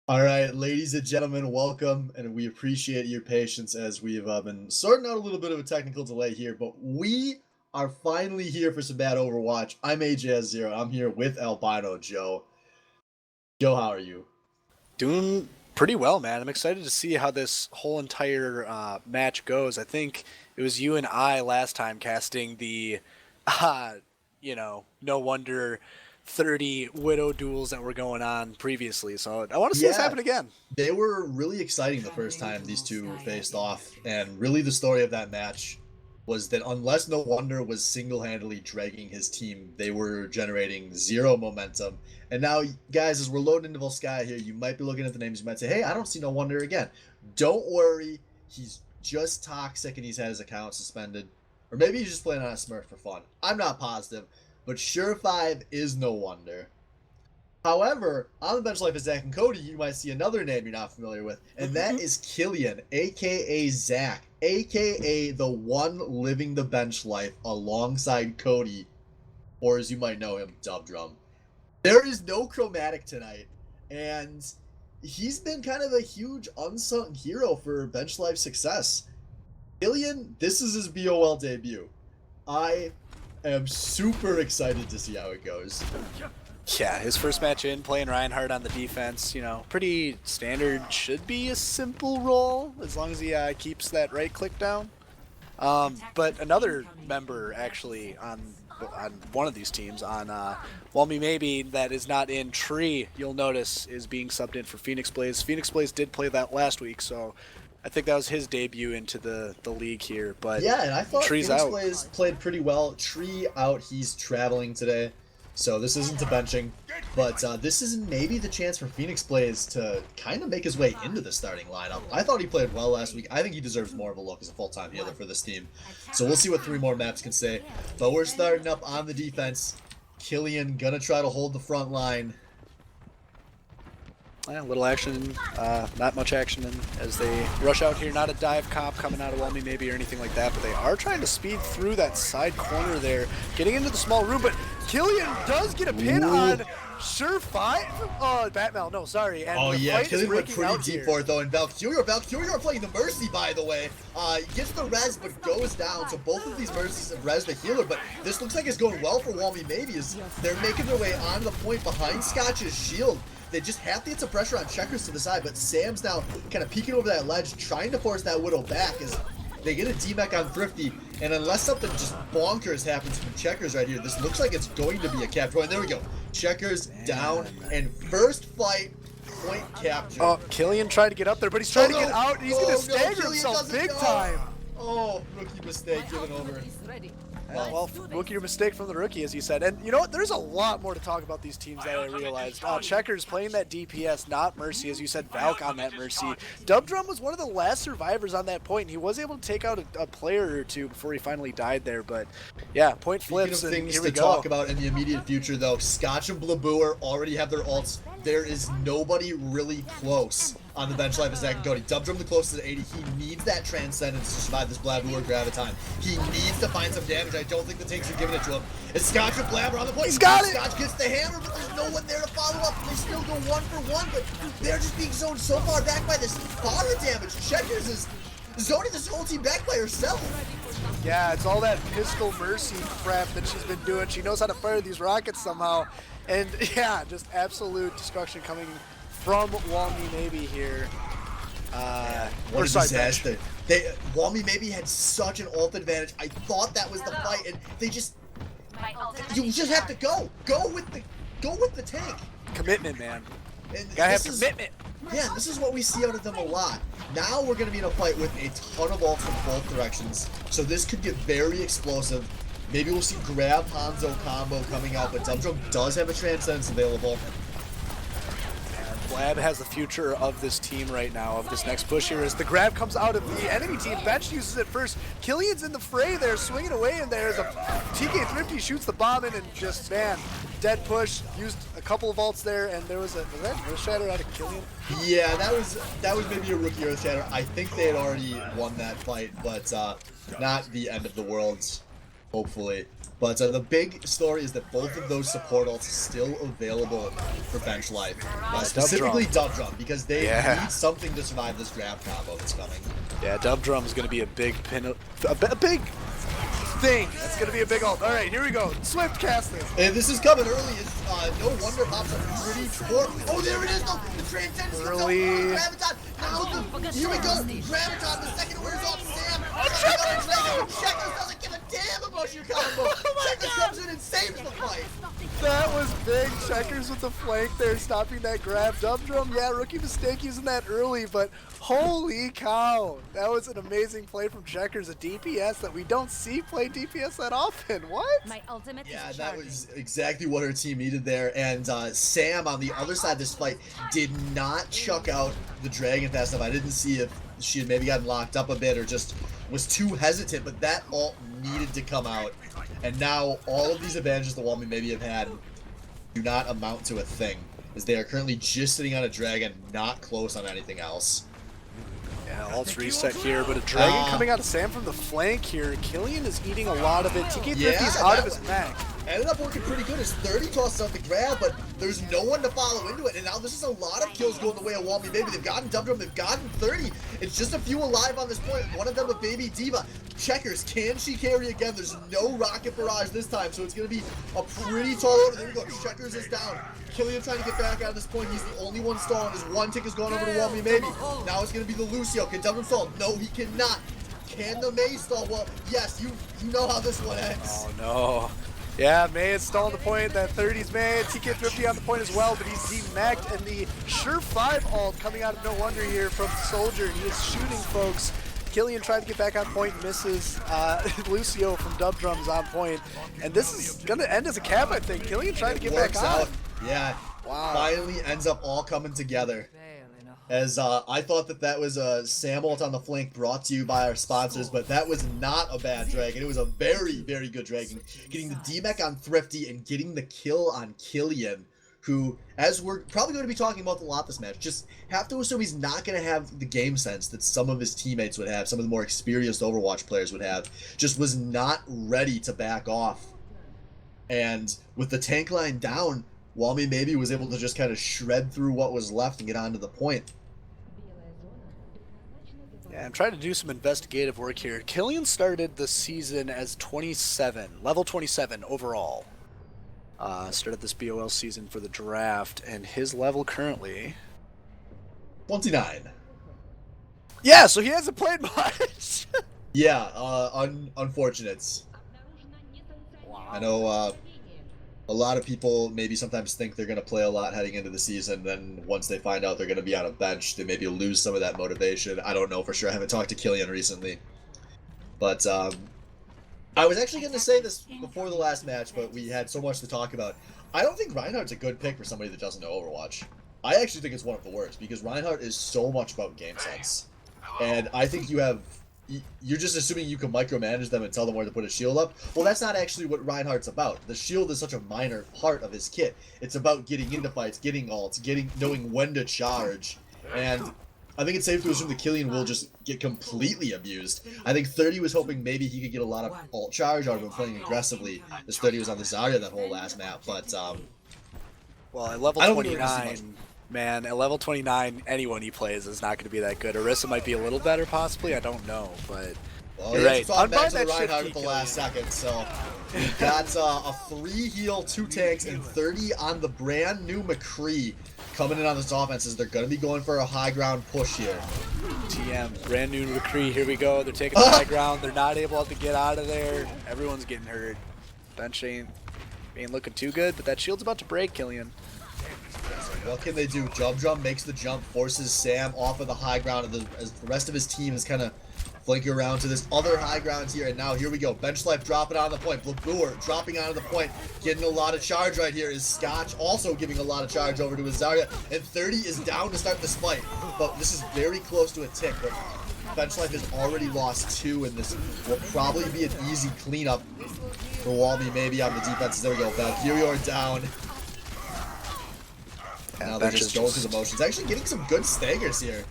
All right, ladies and gentlemen, welcome, and we appreciate your patience as we've been sorting out a little bit of a technical delay here, but we are finally here for some bad Overwatch. I'm AJ0. I'm here with Albino Joe. Joe, how are you? Doing pretty well, man. I'm excited to see how this whole entire match goes. I think it was you and I last time casting the, uh, no wonder 30 Widow duels that were going on previously. So I want to see this Yeah, happen again. they were really exciting the first time these two faced off, and really the story of that match was that unless No Wonder was single-handedly dragging his team, they were generating zero momentum. And now, guys, as we're loading into Volskaya here, you might be looking at the names, you might say, hey, I don't see No Wonder again. Don't worry, he's just toxic and he's had his account suspended. Or maybe he's just playing on a Smurf for fun. I'm not positive, but Sure5 is No Wonder. However, on the bench life of Zach and Cody, you might see another name you're not familiar with, and that is Killian, aka Zach, aka the one living the bench life alongside Cody, or as you might know him, Dub Drum. There is no chromatic tonight, and he's been kind of a huge unsung hero for bench life success. Killian, this is his BOL debut. I am super excited to see how it goes. Yeah, his first match in, playing Reinhardt on the defense, pretty standard. Should be a simple role as long as he keeps that right click down. But another member actually on one of these teams, on Walmy Maybe, that is not in Tree, you'll notice is being subbed in for Phoenix Blaze. Phoenix Blaze did play that last week, so I think that was his debut into the league here. But yeah, and I thought Tree's Phoenix out. Blaze played pretty well. Tree out, he's traveling today, so this isn't a benching, but this is maybe the chance for Phoenix Blaze to kind of make his way into the starting lineup. I thought he played well last week. I think he deserves more of a look as a full-time healer for this team. So we'll see what 3 more maps can say. But we're starting up on the defense. Killian gonna try to hold the front line. Yeah, little action, not much action as they rush out here. Not a dive comp coming out of Walmy Maybe or anything like that, but they are trying to speed through that side corner there, getting into the small room. But Killian does get a pin on Sure5. Batmel, no, sorry. And oh yeah, Killian went pretty deep here for it though, and Valkyria playing the Mercy, by the way. Gets the res, but goes down, so both of these Mercies have res the healer, but this looks like it's going well for Walmy Maybe as they're making their way onto the point behind Scotch's shield. They just have to get some pressure on Checkers to the side, but Sam's now kind of peeking over that ledge, trying to force that Widow back as they get a D-Mech on Thrifty, and unless something just bonkers happens from Checkers right here, this looks like it's going to be a capture. And there we go. Checkers down, and first fight, point capture. Oh, Killian tried to get up there, but he's trying to get out, and he's going to stagger himself big time. Oh, rookie mistake, given over. Well, rookie mistake from the rookie, as you said. And you know what? There's a lot more to talk about these teams that I realized. Checkers playing that DPS, not Mercy, as you said, Valk on that Mercy. Dub Drum was one of the last survivors on that point, and he was able to take out a player or two before he finally died there. But yeah, point flips, and things here we to go. talk about in the immediate future, though. Scotch and Blabooer already have their ults. There is nobody really close on the bench life of Zach and Cody. Dub Drum the closest at 80. He needs that transcendence to survive this Blabooer Graviton. He needs to find some damage. I don't think the tanks are giving it to him. It's Scotch and Blabber on the point. He's got it! Scotch gets the hammer, but there's no one there to follow up. They still go 1 for 1, but they're just being zoned so far back by this fodder damage. Checkers is zoning this whole team back by herself. Yeah, it's all that pistol Mercy crap that she's been doing. She knows how to fire these rockets somehow. And yeah, just absolute destruction coming from Walmy Maybe here. What a disaster. Walmy Maybe had such an ult advantage. I thought that was the fight, and they just... You just have to go. Go with the tank. Commitment, man. And gotta have commitment. Yeah, this is what we see out of them a lot. Now we're going to be in a fight with a ton of ults from both directions, so this could get very explosive. Maybe we'll see Grab Hanzo combo coming out, but Dub Drum does have a Transcendence available. Blab has the future of this team right now, of this next push here, as the grab comes out of the enemy team. Bench uses it first. Killian's in the fray there, swinging away, and there's a TK Thrifty shoots the bomb in, and just, man, dead push. Used a couple of ults there, and there was that Earth Shatter out of Killian? Yeah, that was maybe a rookie Earth Shatter. I think they had already won that fight, but not the end of the world, hopefully. But the big story is that both of those support ults are still available for bench life. Specifically Dub Drum, because they need something to survive this grab combo that's coming. Yeah, Dub Drum is going to be a big big thing. That's going to be a big ult. All right, here we go. Swift cast this. And this is coming early. It's, no wonder pops up pretty poor. Oh, there it is, though. The transcendence comes out. Graviton. Now, here we go. Graviton, the second wears off Sam. Checkers doesn't give a damn about your combo. Checkers comes in and saves the fight. That was big. Checkers with the flank there, stopping that grab. Dub Drum, yeah, rookie mistake using that early, but holy cow. That was an amazing play from Checkers, a DPS that we don't see play DPS that often. What? My ultimate Yeah, that was exactly what her team needed there. And Sam on the other side of this fight did not chuck out the dragon fast enough. I didn't see if she had maybe gotten locked up a bit or just was too hesitant, but that ult needed to come out. And now all of these advantages the Walmy maybe have had do not amount to a thing, as they are currently just sitting on a dragon, not close on anything else. Yeah, ult's reset here, but a dragon coming out of Sam from the flank here. Killian is eating a lot of it. TK50 is out of his mech. Ended up working pretty good as 30 tosses out the grab, but there's no one to follow into it. And now this is a lot of kills going the way of Walmy Baby. They've gotten Dub Drum, they've gotten 30. It's just a few alive on this point. One of them a Baby Diva. Checkers, can she carry again? There's no rocket barrage this time, so it's going to be a pretty tall order. There we go. Checkers is down. Killian trying to get back out of this point. He's the only one stalling. His one tick is going over to Walmy Baby. Now it's going to be the Lucio. Can Dub Drum stall? No, he cannot. Can the Mei stall? Well, yes, you know how this one ends. Oh, no. Yeah, May is stalling the point. That 30's May. TK Thrifty on the point as well, but he's demacked. And the Sure 5 ult coming out of no wonder here from Soldier. He is shooting, folks. Killian trying to get back on point, misses. Lucio from Dub Drum's on point. And this is going to end as a cap, I think. Killian trying to get back on. Yeah, wow. Finally ends up all coming together. As I thought that was a Sam ult on the flank brought to you by our sponsors, but that was not a bad dragon. It was a very, very good dragon. Getting the D-Mech on Thrifty and getting the kill on Killian, who, as we're probably going to be talking about a lot this match, just have to assume he's not going to have the game sense that some of his teammates would have, some of the more experienced Overwatch players would have. Just was not ready to back off. And with the tank line down, Walmy maybe was able to just kind of shred through what was left and get onto the point. Yeah, I'm trying to do some investigative work here. Killian started the season as 27, level 27 overall. Started this BOL season for the draft, and his level currently 29. Yeah, so he hasn't played much. Yeah, unfortunate. Wow. I know a lot of people maybe sometimes think they're going to play a lot heading into the season, then once they find out they're going to be on a bench, they maybe lose some of that motivation. I don't know for sure. I haven't talked to Killian recently. But I was actually going to say this before the last match, but we had so much to talk about. I don't think Reinhardt's a good pick for somebody that doesn't know Overwatch. I actually think it's one of the worst, because Reinhardt is so much about game sense. And I think you're just assuming you can micromanage them and tell them where to put a shield up. Well, that's not actually what Reinhardt's about. The shield is such a minor part of his kit. It's about getting into fights, getting ults, knowing when to charge. And I think it's safe to assume that Killian will just get completely abused. I think 30 was hoping maybe he could get a lot of ult charge out of him playing aggressively, as 30 was on the Zarya that whole last map. But well, at level 29, man, at level 29, anyone he plays is not going to be that good. Orisa might be a little better, possibly. I don't know, but you're right. Unbind that Reinhardt at the last second, so we got a 3 heal, 2 tanks, and 30 on the brand new McCree coming in on this offense, as they're going to be going for a high ground push here. TM, brand new McCree, here we go. They're taking the high ground. They're not able to get out of there. Everyone's getting hurt. Bench ain't looking too good, but that shield's about to break, Killian. What can they do? Dub Drum makes the jump, forces Sam off of the high ground, as the rest of his team is kind of flanking around to this other high ground here. And now here we go. Bench Life dropping on the point. Blabur dropping onto the point, getting a lot of charge right here. Is Scotch also giving a lot of charge over to his Zarya. And 30 is down to start this fight. But this is very close to a tick. But Bench Life has already lost 2, and this will probably be an easy cleanup for Walmy maybe on the defenses. There we go. Valkyrie down. Now they're just going through the motions. Actually getting some good staggers here.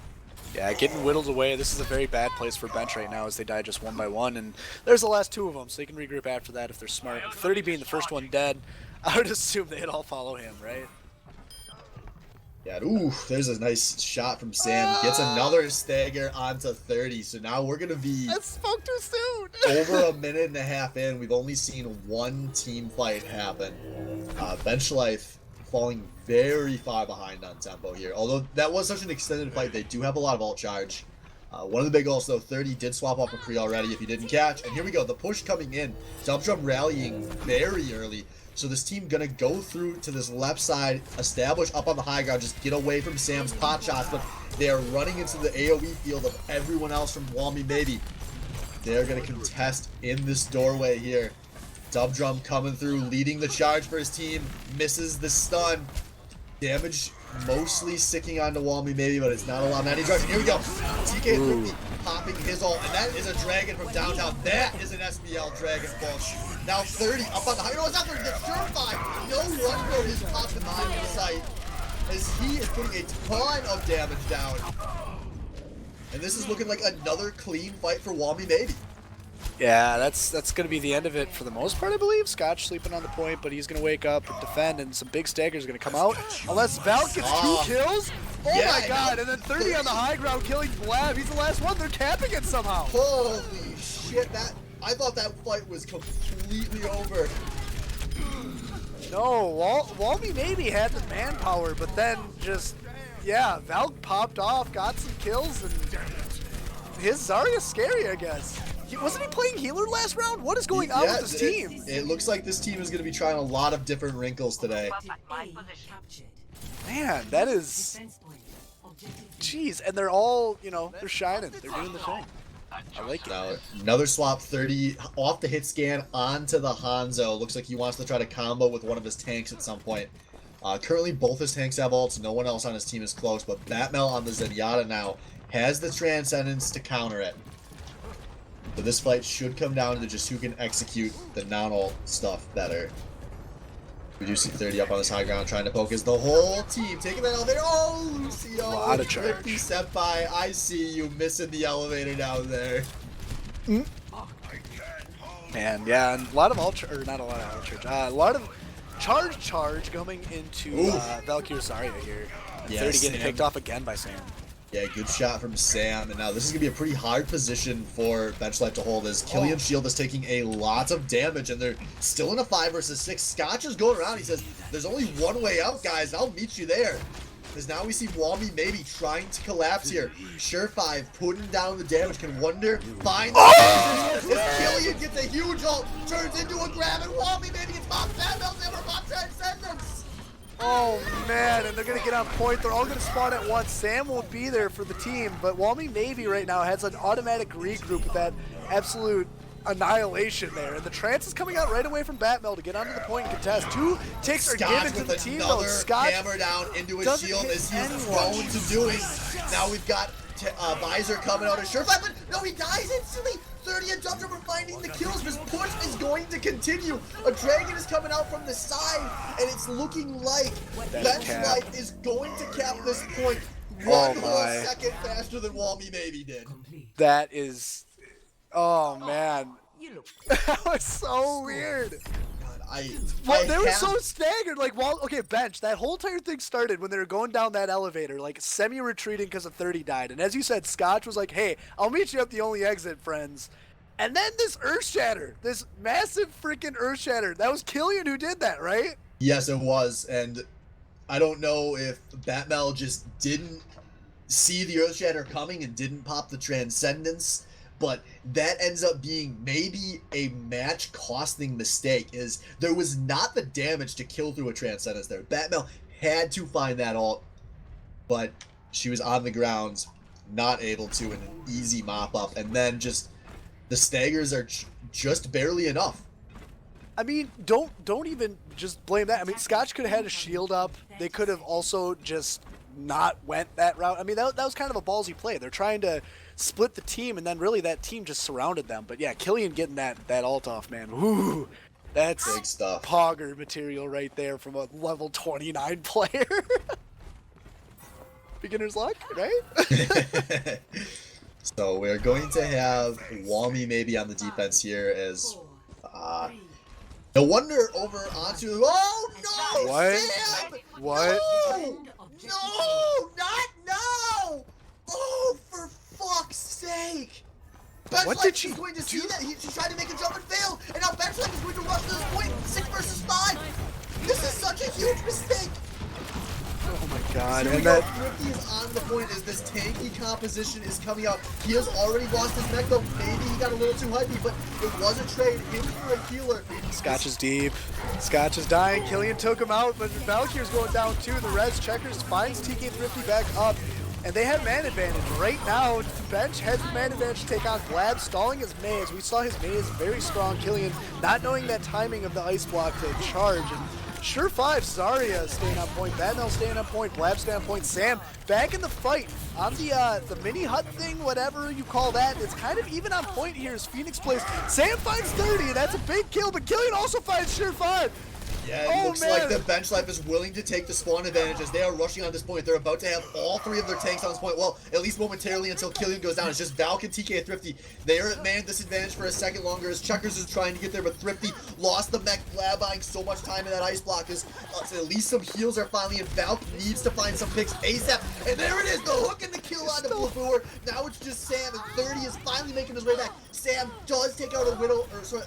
Yeah, getting whittled away. This is a very bad place for bench right now as they die just one by one. And there's the last two of them, so they can regroup after that if they're smart. 30 being the first one dead, I would assume they'd all follow him, right? Yeah, ooh, there's a nice shot from Sam. Gets another stagger onto 30. So now we're going to be I spoke too soon. over a minute and a half in. We've only seen one team fight happen. Bench Life falling very far behind on tempo here. Although that was such an extended fight, they do have a lot of ult charge. One of the big ults, though, 30 did swap off McCree already if he didn't catch. And here we go, the push coming in. Dubdrum rallying very early. So this team gonna go through to this left side, establish up on the high ground, just get away from Sam's pot shots, but they are running into the AoE field of everyone else from Walmy Maybe. They're gonna contest in this doorway here. Dubdrum coming through, leading the charge for his team, misses the stun. Damage mostly sticking onto Walmy Maybe, but it's not a lot of 90 drugs. And here we go. TK Rippy popping his ult, and that is a dragon from downtown. That is an SBL Dragon Pulse. Now 30 up on the high. No, it's not 30. It's Surefire. No wonder he's popped the mine in sight, as he is putting a ton of damage down. And this is looking like another clean fight for Walmy Maybe. Yeah, that's going to be the end of it for the most part, I believe. Scotch sleeping on the point, but he's going to wake up and defend, and some big staggers are going to come out. Unless Valk gets 2 kills? Oh yeah, my god, and then 30 on the high ground killing Blab. He's the last one. They're capping it somehow. Holy shit, I thought that fight was completely over. No, Walmy maybe had the manpower, but then just, yeah, Valk popped off, got some kills, and his Zarya's scary, I guess. Wasn't he playing healer last round? What is going on with this team? It looks like this team is going to be trying a lot of different wrinkles today. Man, that is... Jeez, and they're all, you know, they're shining. They're doing the thing. I like it. Now, another swap, 30 off the hit scan onto the Hanzo. Looks like he wants to try to combo with one of his tanks at some point. Currently, both his tanks have ults. No one else on his team is close, but Batmel on the Zenyatta now has the Transcendence to counter it. So this fight should come down to just who can execute the non-ult stuff better. We do see 30 up on this high ground trying to focus the whole team. Taking that elevator. Oh, Lucio. A lot of charge. Rippy Senpai, I see you missing the elevator down there. Man, yeah, and a lot of or not a lot of charge. A lot of charge coming into Valkyrie Zarya here. Yeah, 30 getting Sam. picked off again by Sam. Yeah, good shot from Sam. And now this is going to be a pretty hard position for Bench Life to hold, as Killian's shield is taking a lot of damage, and they're still in a 5 versus 6. Scotch is going around. He says, there's only one way out, guys. I'll meet you there. As now we see Walmy maybe trying to collapse here. Sure5 putting down the damage. Can Wonder find as Killian gets a huge ult, turns into a grab, and Walmy maybe gets popped. Batmel's never popped Transcendence. Oh man, and they're gonna get on point. They're all gonna spawn at once. Sam won't be there for the team, but Walmy Navy right now has an automatic regroup with that absolute annihilation there. And the trance is coming out right away from Batmel to get onto the point and contest. 2 ticks are given to the team though. Scott hammer down into his shield as he's prone to doing. Now we've got Visor coming out of Sure5, but no, he dies instantly. 30 and Dubdrum are finding the kills. This push is going to continue. A dragon is coming out from the side, and it's looking like Bench Life is going to cap this point one whole second faster than Walmy maybe did. That is, oh man, that was so weird. They were so staggered. Like, okay, Bench, that whole entire thing started when they were going down that elevator, like semi-retreating because of 30 died. And as you said, Scotch was like, hey, I'll meet you at the only exit, friends. And then this Earth Shatter, this massive freaking Earth Shatter. That was Killian who did that, right? Yes, it was. And I don't know if Batmel just didn't see the Earth Shatter coming and didn't pop the Transcendence, but that ends up being maybe a match costing mistake, is there was not the damage to kill through a Transcendence there. Batmel had to find that ult, but she was on the ground, not able to, in an easy mop up, and then just the staggers are just barely enough. I mean, don't even just blame that. I mean, Scotch could have had a shield up. They could have also just not went that route. I mean, that was kind of a ballsy play. They're trying to split the team, and then really that team just surrounded them. But yeah, Killian getting that ult off, man. Woo, that's big stuff. Pogger material right there from a level 29 player. beginner's luck, right? So we're going to have Walmy maybe on the defense here as no wonder over onto oh no What? Sam! What? No! No! Not no! Oh for fuck's sake! What did Benchlife she is going to see do? that. She tried to make a jump and fail, and now Benchlife is going to rush to this point. 6 versus 5. This is such a huge mistake. Oh my god. Here And we go. that Thrifty is on the point as this tanky composition is coming out. He has already lost his mech though. Maybe he got a little too hypey, but it was a trade. Him for a healer. Scotch is deep. Scotch is dying. Killian took him out, but Valkyr's going down too. The res checkers finds TK Thrifty back up. And they have man advantage. Right now, Bench has the man advantage to take on Blab, stalling his maze. We saw his maze very strong. Killian not knowing that timing of the ice block to charge. And Sure 5, Zarya staying on point, Batmel staying on point, Blab staying on point, Sam back in the fight on the mini hut thing, whatever you call that. It's kind of even on point here as Phoenix plays. Sam finds 30, and that's a big kill, but Killian also finds Sure 5. Yeah, it looks like the bench life is willing to take the spawn advantage as they are rushing on this point. They're about to have all 3 of their tanks on this point. Well, at least momentarily until Killian goes down. It's just Valk and TK and Thrifty. They are at man disadvantage for a second longer as Checkers is trying to get there, but Thrifty lost the mech. Blab buying so much time in that ice block as at least some heals are finally in. Valk needs to find some picks ASAP. And there it is, the hook and the kill on the Blabur. Now it's just Sam, and 30 is finally making his way back. Sam does take out a Widow, or sorry,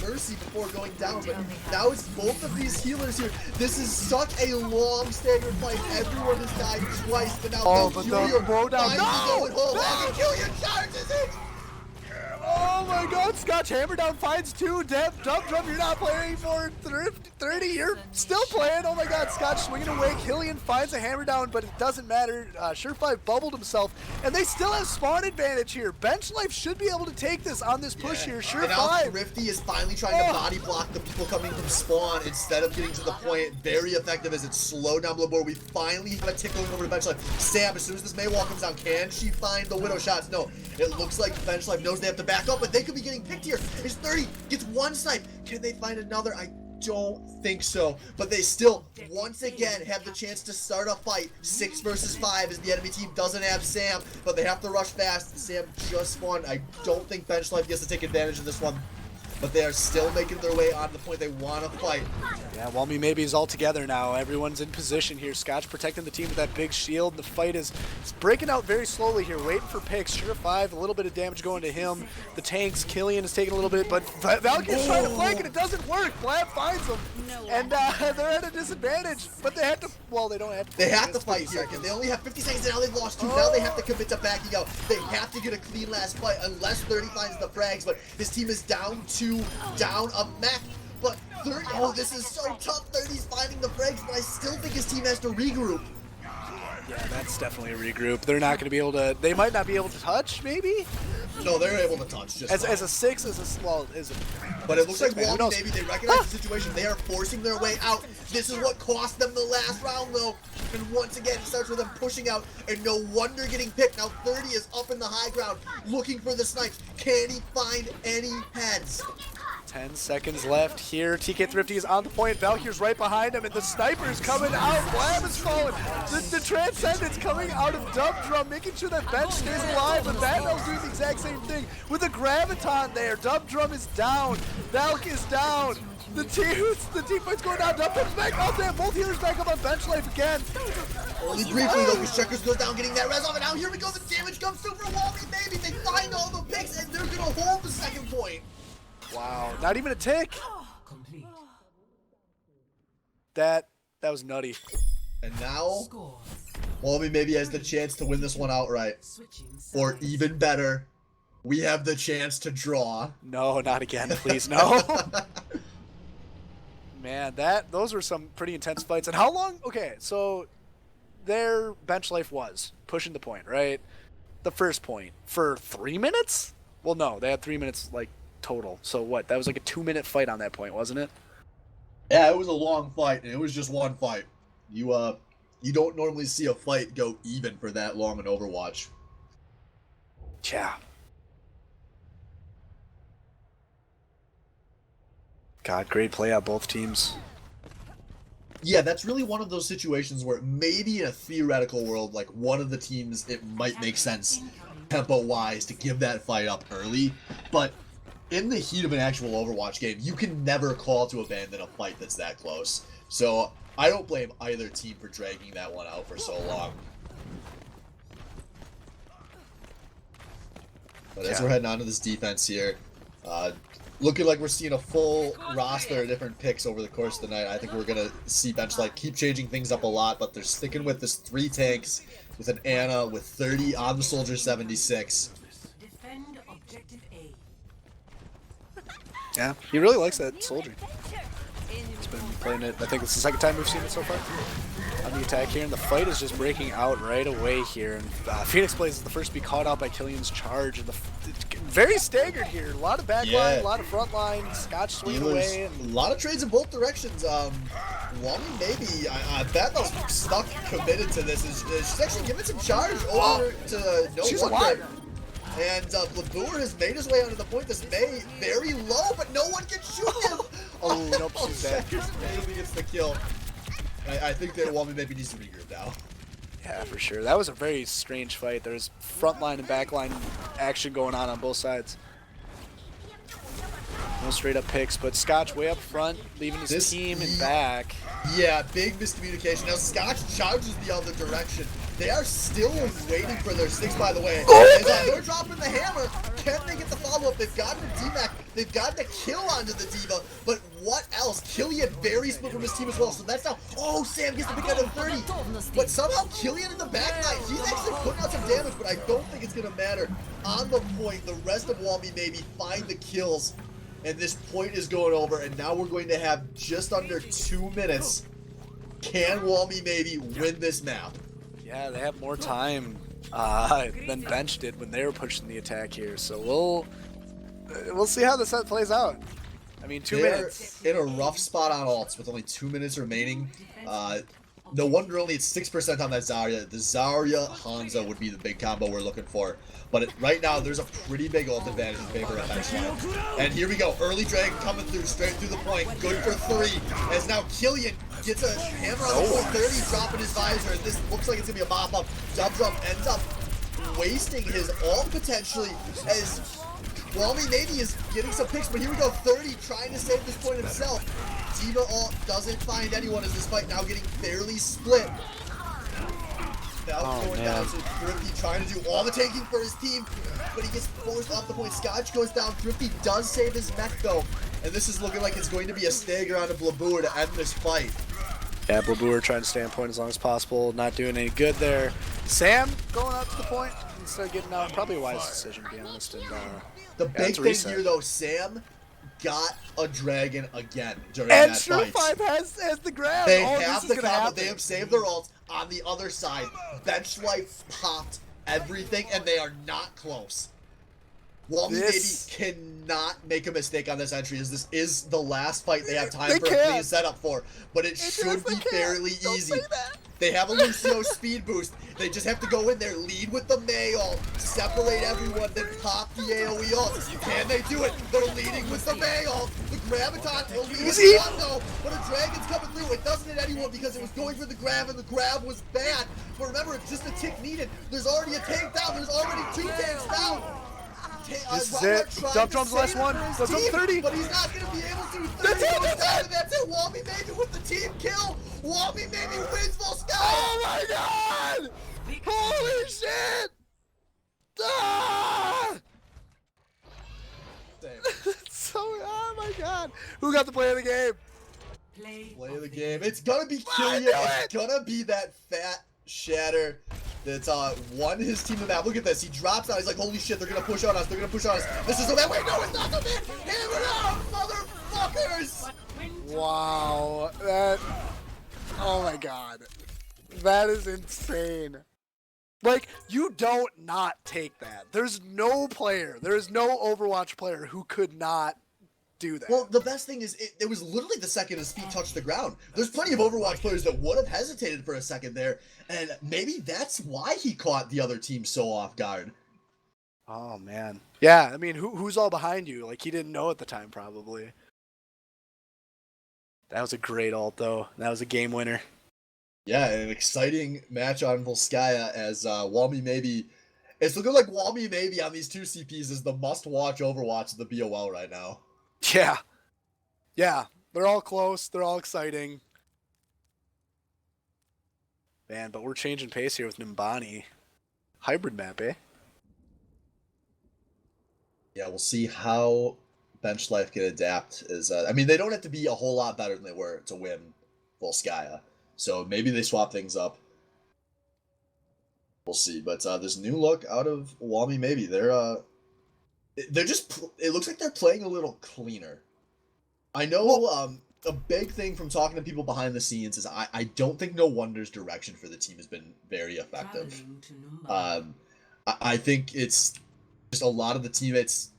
Mercy before going down, but now it's both of these healers here. This is such a long staggered fight. Everyone has died twice, but now but the bro down. No! Killian charges it! Oh my god, Scotch hammer down finds 2. Dump Drum, you're not playing for 30, you're still playing. Oh my god, Scotch swinging away. Killian finds a hammer down, but it doesn't matter. Sure 5 bubbled himself, and they still have spawn advantage here. Bench Life should be able to take this on this push here. Sure 5. Thrifty is finally trying to body block the people coming from spawn instead of getting to the point. Very effective as it's slowed down Blabur. We finally have a tickling over to Bench Life. Sam, as soon as this Maywall comes down, can she find the Widow shots? No. It looks like Bench Life knows they have to back up, but they could be getting picked here. It's 30, gets 1 snipe. Can they find another? I don't think so. But they still, once again, have the chance to start a fight. 6 versus 5 as the enemy team doesn't have Sam, but they have to rush fast. Sam just spawned. I don't think Bench Life gets to take advantage of this one, but they are still making their way on the point they want to fight. Yeah, Walmy maybe is all together now. Everyone's in position here. Scotch protecting the team with that big shield. The fight is breaking out very slowly here, waiting for picks. Sure 5, a little bit of damage going to him. The tanks, Killian is taking a little bit, but Valkyr's trying to flank and it doesn't work. Blab finds him, and they're at a disadvantage, but they have to, well, they don't have to. They have to fight here. They only have 50 seconds, and now they've lost 2. Now they have to commit to backing out. They have to get a clean last fight unless 30 finds the frags, but his team is down 2, down a mech. But 30, oh, this is so tough. 30's finding the frags, but I still think his team has to regroup. Yeah, that's definitely a regroup. They're not going to be able to, they might not be able to touch, maybe? No, they're able to touch. Just as a 6, well, is it? But it looks like Walmy, maybe they recognize the situation. They are forcing their way out. This is what cost them the last round, though. And once again, it starts with them pushing out, and no wonder getting picked. Now 30 is up in the high ground, looking for the snipes. Can he find any heads? 10 seconds left here. TK Thrifty is on the point. Valkyr's right behind him, and the sniper's coming out. Blab is falling. The Transcendence coming out of Dump Drum, making sure that Bench stays alive, but Batmel's doing the exact same thing with the Graviton there. Dump Drum is down. Valk is down. The team fight's going down. Dump Drum's back up there. Both healers back up on Bench Life again. Only briefly though, because Checkers goes down, getting that res off, and now here we go. The damage comes through for Walmy, baby. They find all the picks, and they're gonna hold the second point. Wow, not even a tick. That was nutty. And now, Walmy maybe has the chance to win this one outright. Or even better, we have the chance to draw. No, not again, please, no. Man, those were some pretty intense fights. And how long? Okay, so their bench life was pushing the point, right? The first point for 3 minutes? Well, no, they had 3 minutes like total. So what? That was like a 2-minute fight on that point, wasn't it? Yeah, it was a long fight, and it was just one fight. You don't normally see a fight go even for that long in Overwatch. Yeah. God, great play out both teams. Yeah, that's really one of those situations where maybe in a theoretical world, like one of the teams, it might make sense tempo-wise to give that fight up early, but in the heat of an actual Overwatch game, you can never call to abandon a fight that's that close. So I don't blame either team for dragging that one out for so long. But as we're heading on to this defense here, looking like we're seeing a full roster of different picks over the course of the night. I think we're going to see Benchlight keep changing things up a lot, but they're sticking with this 3 tanks with an Ana with 30 on the Soldier 76. Defend objective A. Yeah, he really likes that Soldier. He's been playing it, I think it's the second time we've seen it so far on the attack here, and the fight is just breaking out right away here. And Phoenix Blaze is the first to be caught out by Killian's charge, and very staggered here. A lot of back line, a lot of front line, Scotch swinging away. A lot of trades in both directions. Wally maybe, I bet those stuck committed to this. She's actually giving some charge over to No Wonder. And Blabour has made his way onto the point. This May very low, but no one can shoot him. Oh, nope, she's dead. Maybe gets the kill. I think that Wally maybe needs to regroup now. Yeah, for sure. That was a very strange fight. There's front line and back line action going on both sides. No straight up picks, but Scotch way up front, leaving his team in back. Yeah, big miscommunication. Now Scotch charges the other direction. They are still waiting for their 6, by the way. They're dropping the hammer. Can they get the follow-up? They've gotten a DMAC. They've gotten a kill onto the Diva. But what else? Killian very split from his team as well. So that's now... Oh, Sam gets the pick out of 30. But somehow Killian in the back line, he's actually putting out some damage, but I don't think it's going to matter. On the point, the rest of Walmy maybe find the kills. And this point is going over, and now we're going to have just under 2 minutes. Can Walmy maybe win this map? Yeah, they have more time than Bench did when they were pushing the attack here. So we'll see how the set plays out. I mean, 2 minutes. In a rough spot on ults with only 2 minutes remaining. No wonder only it's 6% on that Zarya. The Zarya Hanzo would be the big combo we're looking for. But right now, there's a pretty big ult advantage in favor of Benchlight. And here we go. Early drag coming through, straight through the point. Good for 3. As now Killian gets a hammer on the point 30, dropping his visor. And this looks like it's going to be a mop-up. Dub ends up wasting his ult potentially as Walmy maybe is getting some picks. But here we go. 30 trying to save this point himself. Diva ult doesn't find anyone as this fight now getting fairly split. Now going down to Thrifty trying to do all the taking for his team, but he gets forced off the point. Scotch goes down. Thrifty does save his mech though, and this is looking like it's going to be a stagger on Blabour to end this fight. Yeah, Blabour trying to stay on point as long as possible, not doing any good there. Sam going up to the point instead of getting out, probably a wise decision to be honest. And the big thing here though, Sam got a dragon again during that fight. And Sure5 has the grab. They have the combo. They have saved their ults on the other side. Benchlight popped everything, and they are not close. Walmy maybe cannot make a mistake on this entry, as this is the last fight they have time for a clean setup for. But it should be fairly easy. They have a Lucio speed boost. They just have to go in there, lead with the May ult, separate everyone, then pop the AoE ult. Can they do it? They're leading with the May ult. The Graviton will lead with one though, but a Dragon's coming through. It doesn't hit anyone because it was going for the grab, and the grab was bad. But remember, it's just a tick needed. There's already a tank down. There's already 2 tanks down. This is it. Dub Drum's the last one. Dub Drum 30. But he's not going to be able to. 30 goes down, and that's it. Walmy maybe with the team kill. Walmy maybe wins full sky. Oh my god! Holy shit! Ah! So, oh my god. Who got the play of the game? Play of the game. It's going to be Killian. It's going to be that fat Shatter that's won his team the map. Look at this. He drops out. He's like, holy shit, they're going to push on us. They're going to push on us. This is the man. Wait, no, it's not the man. Hammer out, motherfuckers. Wow. That. Oh my god. That is insane. Like, you don't not take that. There's no player, there is no Overwatch player who could not do that. Well, the best thing is, it was literally the second his feet touched the ground. There's plenty of Overwatch players that would have hesitated for a second there, and maybe that's why he caught the other team so off guard. Oh, man. Yeah, I mean, who's all behind you? Like, he didn't know at the time, probably. That was a great ult, though. That was a game winner. Yeah, an exciting match on Volskaya as Walmy maybe. It's looking like Walmy maybe on these two CPs is the must-watch Overwatch of the BOL right now. Yeah. Yeah. They're all close. They're all exciting. Man, but we're changing pace here with Nimbani. Hybrid map, eh? Yeah, we'll see how Bench Life can adapt. I mean, they don't have to be a whole lot better than they were to win Volskaya. So maybe they swap things up. We'll see. But this new look out of Walmy maybe. They're just, it looks like they're playing a little cleaner. I know a big thing from talking to people behind the scenes is I don't think No Wonder's direction for the team has been very effective. I think it's just a lot of the teammates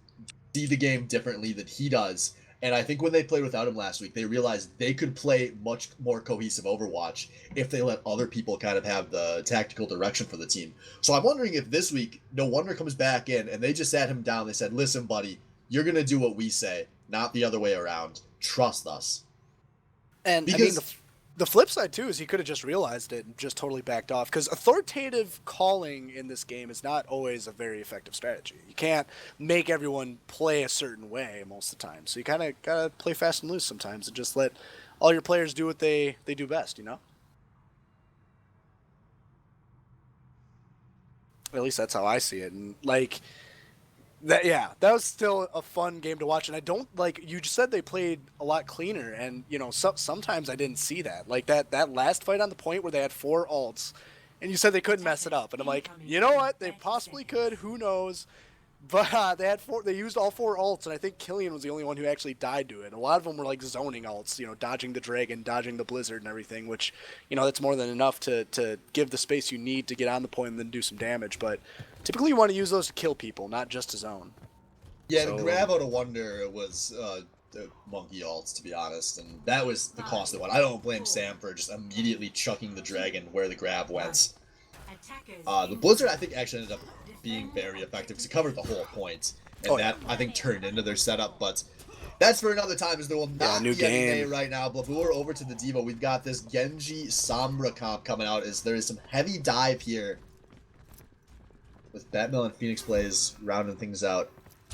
see the game differently than he does. And I think when they played without him last week, they realized they could play much more cohesive Overwatch if they let other people kind of have the tactical direction for the team. So I'm wondering if this week, No Wonder comes back in and they just sat him down. They said, listen, buddy, you're going to do what we say, not the other way around. Trust us. And because, I mean, the flip side, too, is he could have just realized it and just totally backed off. Because authoritative calling in this game is not always a very effective strategy. You can't make everyone play a certain way most of the time. So you kind of got to play fast and loose sometimes and just let all your players do what they do best, you know? At least that's how I see it. And, like... that was still a fun game to watch, and I don't like. You just said they played a lot cleaner, and you know sometimes I didn't see that. Like that last fight on the point where they had 4 ults, and you said they couldn't mess it up, and I'm like, you know what? They possibly could. Who knows? But they had 4. They used all 4 ults, and I think Killian was the only one who actually died to it. A lot of them were like zoning ults, you know, dodging the dragon, dodging the blizzard, and everything. Which, you know, that's more than enough to give the space you need to get on the point and then do some damage, but. Typically, you want to use those to kill people, not just to zone. Yeah, the grab out of Wonder was the monkey ults, to be honest, and that was the costly one. I don't blame Sam for just immediately chucking the dragon where the grab went. The Blizzard, I think, actually ended up being very effective because it covered the whole point, and that, I think, turned into their setup, but that's for another time, as there will not be any day right now. Blabur over to the Diva. We've got this Genji Sombra comp coming out, as there is some heavy dive here with Batmel and Phoenix Blaze rounding things out.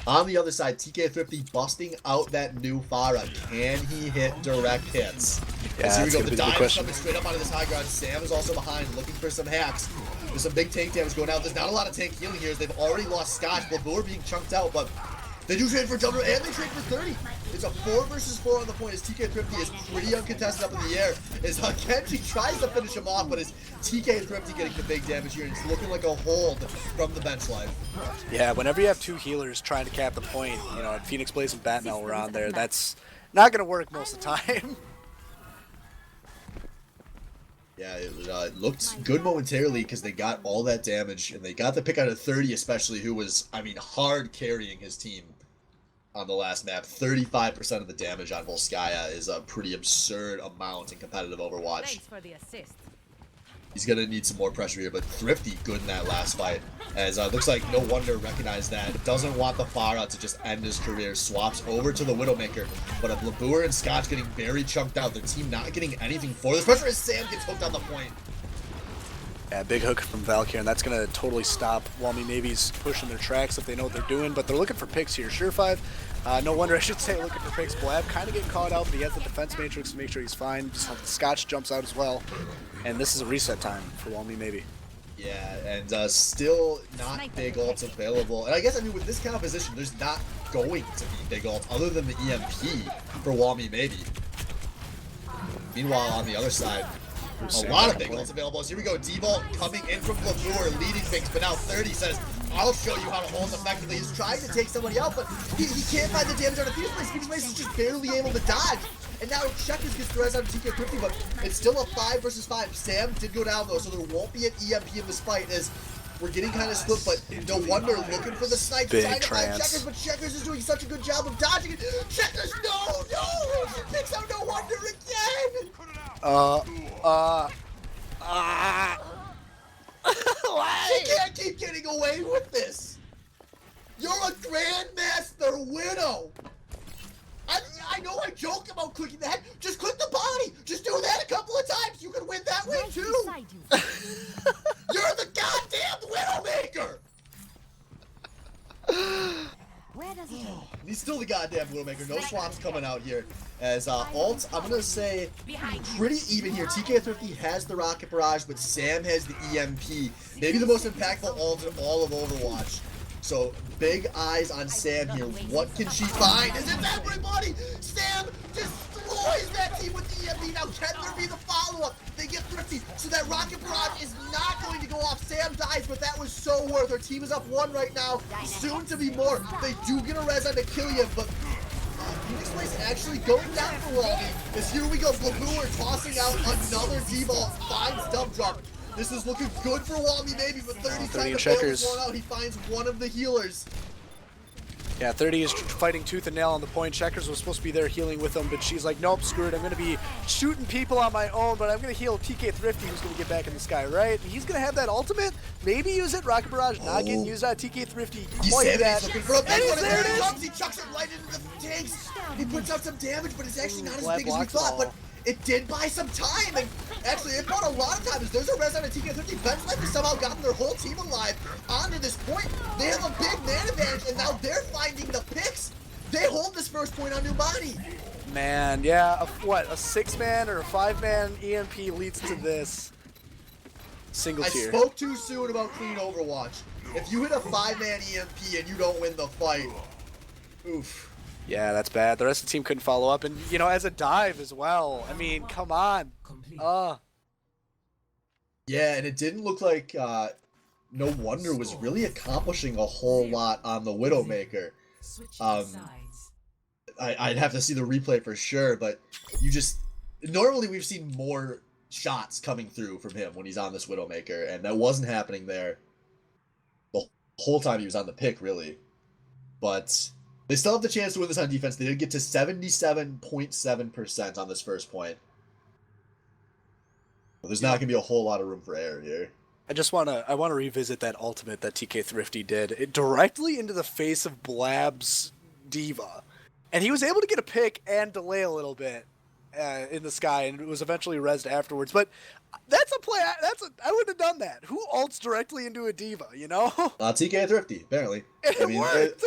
On the other side, TK Thrifty busting out that new Pharah. Can he hit direct hits? Yeah, here we go. The dive is coming straight up onto this high ground. Sam is also behind, looking for some hacks. There's some big tank damage going out. There's not a lot of tank healing here, as they've already lost Scotch. Blabur being chunked out, but they do trade for Jumper, and they trade for 30. It's a 4 versus 4 on the point, as TK Thrifty is pretty uncontested up in the air. As Genji tries to finish him off, but it's TK Thrifty getting the big damage here, and it's looking like a hold from the bench life. Yeah, whenever you have 2 healers trying to cap the point, you know, Phoenix Blaze and Batmel were on there, that's not going to work most of the time. Yeah, it looked good momentarily because they got all that damage, and they got the pick out of 30 especially, who was, I mean, hard carrying his team on the last map. 35% of the damage on Volskaya is a pretty absurd amount in competitive Overwatch. Thanks for the assist. He's going to need some more pressure here, but Thrifty good in that last fight. As looks like No Wonder recognized that. Doesn't want the Pharah to just end his career. Swaps over to the Widowmaker. But Blabur and Scotch getting very chunked out. Their team not getting anything for this. Pressure as Sam gets hooked on the point. Yeah, big hook from Valkyr, and that's going to totally stop Walmy Navy's pushing their tracks if they know what they're doing. But they're looking for picks here. Sure5, No Wonder, I should say, looking for picks. Blab kind of getting caught out, but he has the defense matrix to make sure he's fine. Just Scotch jumps out as well. And this is a reset time for Walmy Navy. Yeah, and still not big ults available. And I guess, I mean, with this composition, there's not going to be big ults other than the EMP for Walmy maybe. Meanwhile, on the other side, a lot of big ults available. So here we go, D-Vault coming in from Blabur, leading things, but now 30 says, I'll show you how to hold effectively. He's trying to take somebody out, but he can't find the damage on the Phoenix Blaze. Phoenix Blaze is just barely able to dodge. And now Checkers gets the res out of TK Thrifty, but it's still a 5 versus 5. Sam did go down though, so there won't be an EMP in this fight, as we're getting kind of split, but No Wonder looking for the snipe, trying to find Checkers, but Checkers is doing such a good job of dodging it. Checkers, no! He picks out No Wonder again! Why? You can't keep getting away with this! You're a Grandmaster Widow! I know I joke about clicking the head. Just click the body. Just do that a couple of times. You can win that way Right too. beside you. You're the goddamn Widowmaker. Where does it go? He's still the goddamn Widowmaker. No swaps coming out here. As alt, I'm gonna say pretty even here. TK Thrifty has the Rocket Barrage, but Sam has the EMP. Maybe the most impactful alt in all of Overwatch. So big eyes on Sam here. What can she find? Is it everybody? Sam destroys that team with the EMP. Now can there be the follow-up? They get Thrifty, so that Rocket Barrage is not going to go off. Sam dies, but that was so worth. Our team is up 1 right now. Soon to be more. They do get a res on to kill you, but Phoenix Place actually going down for Waldy. As here we go, Blaboo are tossing out another D-ball. Finds dump drop. This is looking good for Walmy, maybe, but 30 seconds checkers. out. He finds one of the healers. Yeah, 30 is fighting tooth and nail on the point. Checkers was supposed to be there healing with him, but she's like, nope, screw it. I'm going to be shooting people on my own, but I'm going to heal TK Thrifty, who's going to get back in the sky, right? And he's going to have that ultimate. Maybe use it. Rocket Barrage not getting used on TK Thrifty. He's Like saving it. that. He's looking for a big And one. And there there it it is. comes. He chucks it right into the tanks. He puts out some damage, but it's actually not as Vlad big as we blocks it thought. all. But it did buy some time, and actually it bought a lot of time. As there's a res on a TK-50, Ben's Life has somehow gotten their whole team alive onto this point. They have a big man advantage, and now they're finding the picks. They hold this first point on New Body. Man, yeah, a 6-man or a 5-man EMP leads to this. Single I tier. spoke too soon about clean Overwatch. If you hit a 5-man EMP and you don't win the fight, oof. Yeah, that's bad. The rest of the team couldn't follow up, and you know, as a dive as well. I mean, come on. Yeah, and it didn't look like No Wonder was really accomplishing a whole lot on the Widowmaker. I'd have to see the replay for sure, but normally we've seen more shots coming through from him when he's on this Widowmaker, and that wasn't happening there the whole time he was on the pick, really. But they still have the chance to win this on defense. They did get to 77.7% on this first point. But there's not going to be a whole lot of room for error here. I want to revisit that ultimate that TK Thrifty did. It directly into the face of Blab's Diva. And he was able to get a pick and delay a little bit in the sky, and it was eventually rezzed afterwards. But that's a play. I wouldn't have done that. Who ults directly into a Diva, you know? TK Thrifty, apparently. It worked.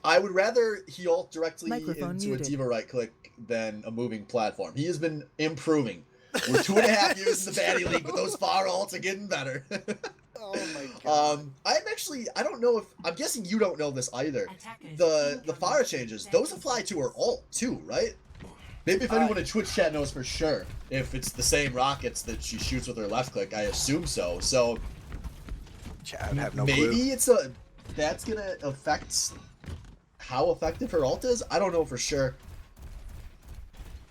I would rather he ult directly Microphone into muted. a Diva right click than a moving platform. He has been improving. We're 2.5 years in the Baddie League, but those far ults are getting better. Oh my god. I don't know if, I'm guessing you don't know this either. The fire changes, those apply to her ult too, right? Maybe if anyone in Twitch chat knows for sure, if it's the same rockets that she shoots with her left click, I assume so. So Yeah, I have no maybe clue. that's gonna affect how effective her ult is. I don't know for sure.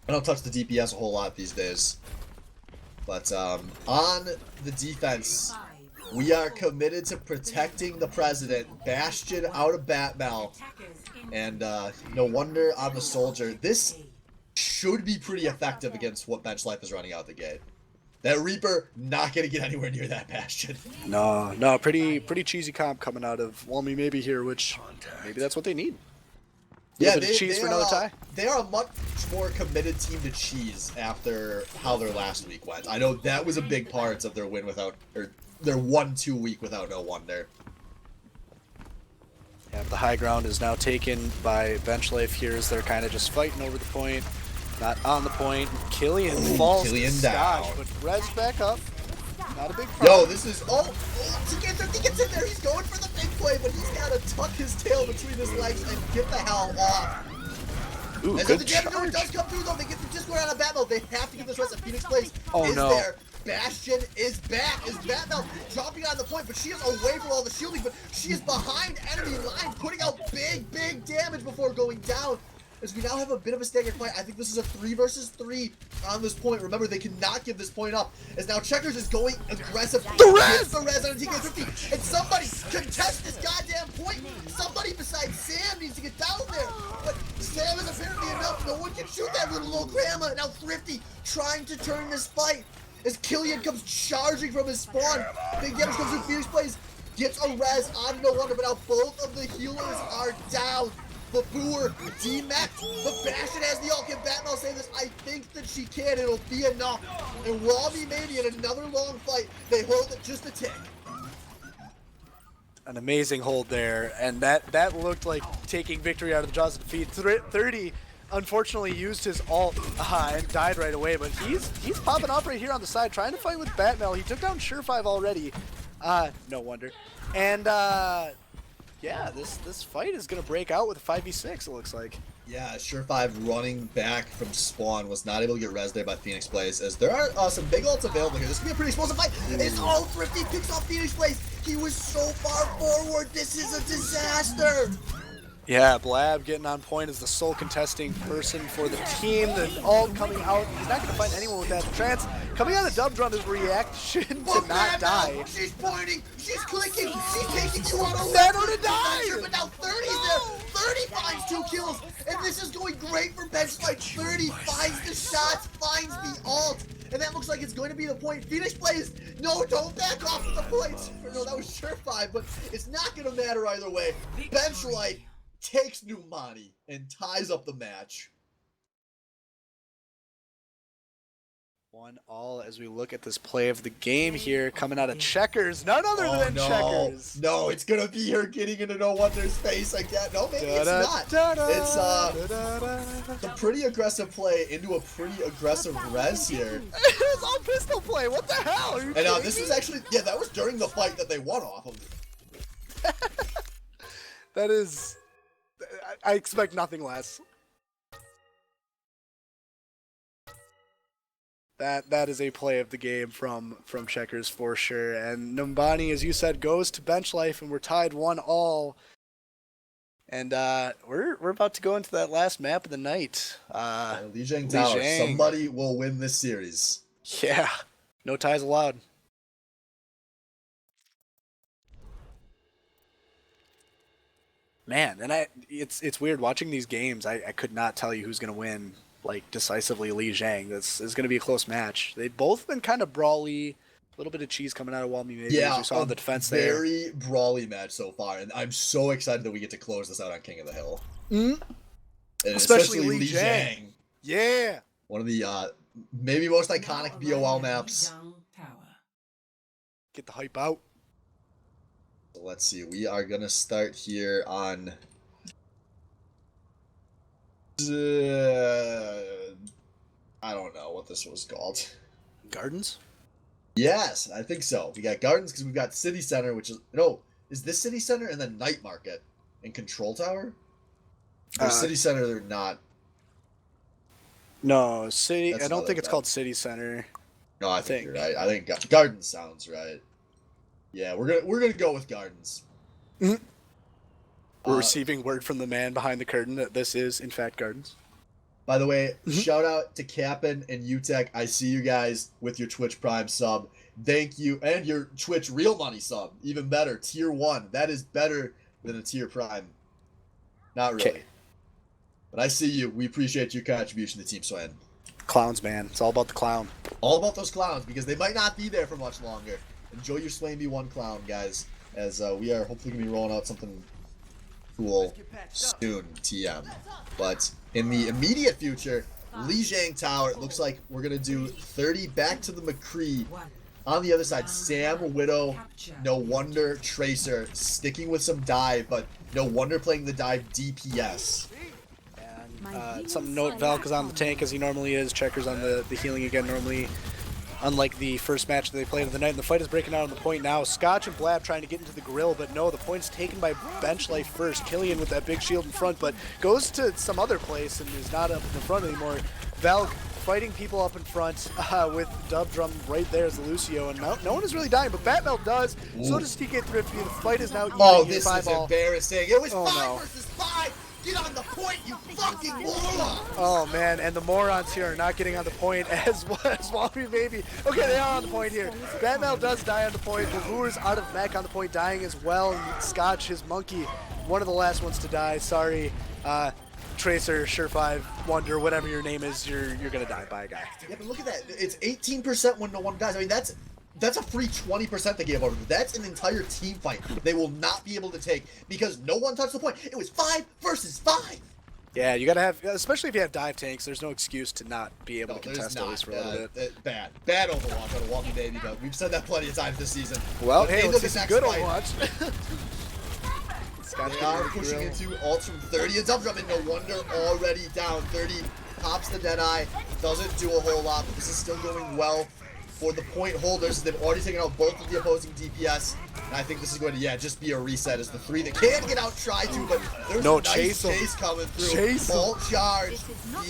I don't touch the DPS a whole lot these days. But on the defense, we are committed to protecting the president. Bastion out of Batmel. And No Wonder on the Soldier. This should be pretty effective against what Bench Life is running out the gate. That Reaper, not going to get anywhere near that Bastion. No, pretty cheesy comp coming out of Walmy maybe here, which maybe that's what they need. Yeah, Bit of cheese for another tie. They are a much more committed team to cheese after how their last week went. I know that was a big part of their win without, or their 1-2 week without No Wonder. Yeah, the high ground is now taken by Bench Life here as they're kind of just fighting over the point. Not on the point. Killian falls Killian to down. Scotch, but Red's back up. Not a big Yo, problem. this is, TK gets in there, he's going for the big play, but he's got to tuck his tail between his legs and get the hell off. Ooh, As good the damage charge. does come through though, they get the Discord out of Batmel, they have to get this rest of Phoenix Place Oh, is no. there. Bastion is back, is Batmel dropping on the point, but she is away from all the shielding, but she is behind enemy line, putting out big damage before going down. As we now have a bit of a staggered fight. I think this is a 3 versus 3 on this point. Remember, they cannot give this point up. As now Checkers is going aggressive. The res! Gets the res on a TK-50. And somebody contest this goddamn point. Somebody besides Sam needs to get down there. But Sam is apparently enough. No one can shoot that little old grandma. Now Thrifty trying to turn this fight. As Killian comes charging from his spawn. Big damage comes through Phoenix Plays. Gets a res on No Wonder, but now both of the healers are down. but Boer demeched, but Bastion has the ult. Can Batmel say this? I think that she can. It'll be enough. And Robbie maybe in another long fight, they hold it just a tick. An amazing hold there, and that looked like taking victory out of the jaws of defeat. 30 unfortunately used his ult and died right away, but he's popping off right here on the side, trying to fight with Batmel. He took down Sure5 already. No wonder. And yeah, this fight is gonna break out with a 5v6. It looks like. Yeah, Sure5 running back from spawn was not able to get res there by Phoenix Blaze, as there are some big ults available here. This could be a pretty explosive fight. It's all Thrifty picks off Phoenix Blaze. He was so far forward. This is a disaster. Yeah, Blab getting on point as the sole contesting person for the team. The ult coming out. He's not going to find anyone with that. Trance coming out of Dub Drum, his reaction to not die. She's pointing. She's clicking. She's taking you on a Shadow to die. But now 30's there. 30 finds 2 kills. And this is going great for Benchlight. 30 finds the shots, finds the ult. And that looks like it's going to be the point. Phoenix Blaze, no, don't back off of the points. Or no, that was Sure5, but it's not going to matter either way. Benchlight takes Numani and ties up the match. 1-all as we look at this play of the game here, coming out of Checkers, none other than Checkers. No, it's gonna be her getting into No Wonder's face like that. No, maybe it's not. It's the pretty aggressive play into a pretty aggressive res here. It was all pistol play. What the hell? Are you And this is actually, yeah, that was during the fight that they won off of. That is, I expect nothing less. That is a play of the game from Checkers for sure. And Numbani, as you said, goes to bench life, and we're tied 1-all. And we're about to go into that last map of the night. Lijiang Tower. Somebody will win this series. Yeah, no ties allowed. Man, and it's weird watching these games. I could not tell you who's gonna win. Like decisively Li Zhang. This is going to be a close match. They've both been kind of brawly. A little bit of cheese coming out of Walmy maybe, as we saw on the defense there. Very brawly match so far, and I'm so excited that we get to close this out on King of the Hill. Mm-hmm. And especially Li Zhang. Yeah. One of the maybe most iconic BOL maps. Get the hype out. So let's see. We are going to start here on... I don't know what this was called. Gardens? Yes, I think so. We got Gardens because we've got City Center, which is... No, is this City Center and then Night Market and Control Tower? Or City Center, they're not. No, City... That's I don't think it's bad. called City Center. No, I think you're right. I think Gardens sounds right. Yeah, we're gonna go with Gardens. Mm-hmm. We're receiving word from the man behind the curtain that this is, in fact, Gardens. By the way, shout out to Cap'n and UTech. I see you guys with your Twitch Prime sub. Thank you. And your Twitch Real Money sub. Even better. Tier 1. That is better than a Tier Prime. Not really. Okay. But I see you. We appreciate your contribution to Team Swan. Clowns, man. It's all about the clown. All about those clowns, because they might not be there for much longer. Enjoy your Swain B1 clown, guys, as we are hopefully going to be rolling out something cool soon, TM. But in the immediate future, Lijiang Tower, it looks like we're going to do 30 back to the McCree. On the other side, Sam, Widow, No Wonder, Tracer, sticking with some dive, but No Wonder playing the dive DPS. And something to note, Valk is on the tank as he normally is, Checkers on the healing again normally. Unlike the first match that they played of the night, and the fight is breaking out on the point now. Scotch and Blab trying to get into the grill, but no, the point's taken by Bench Life first. Killian with that big shield in front, but goes to some other place and is not up in the front anymore. Valk fighting people up in front with Dub Drum right there as the Lucio, and no one is really dying, but Batmel does. Ooh. So does TK Thrifty. The fight is now even. Oh, this is embarrassing. It was 5 versus 5. Get on the point, you fucking moron! Oh man, and the morons here are not getting on the point as Walmy maybe. Okay, they are on the point here. Batmel does die on the point. Vavur's out of mech on the point, dying as well. And Scotch, his monkey, one of the last ones to die. Sorry, Tracer, Sure5, Wonder, whatever your name is, you're gonna die by a guy. Yeah, but look at that. It's 18% when no one dies. I mean, that's That's a free 20% they gave over. That's an entire team fight they will not be able to take because no one touched the point. It was 5 versus 5. Yeah, you gotta have, especially if you have dive tanks, there's no excuse to not be able No, to there's contest at not. least for a little bit. Bad Overwatch on a Walkie Baby, but we've said that plenty of times this season. Well, But hey, into let's the see some next good fight, Overwatch. They are pushing into ults from 30 and Dub Drum, and no wonder already down. 30 pops the Deadeye, doesn't do a whole lot, but this is still going well for the point holders. They've already taken out both of the opposing DPS, and I think this is going to, just be a reset as the 3 that can get out try to, but there's No, a nice chase coming through. Chase 'em. Ball charge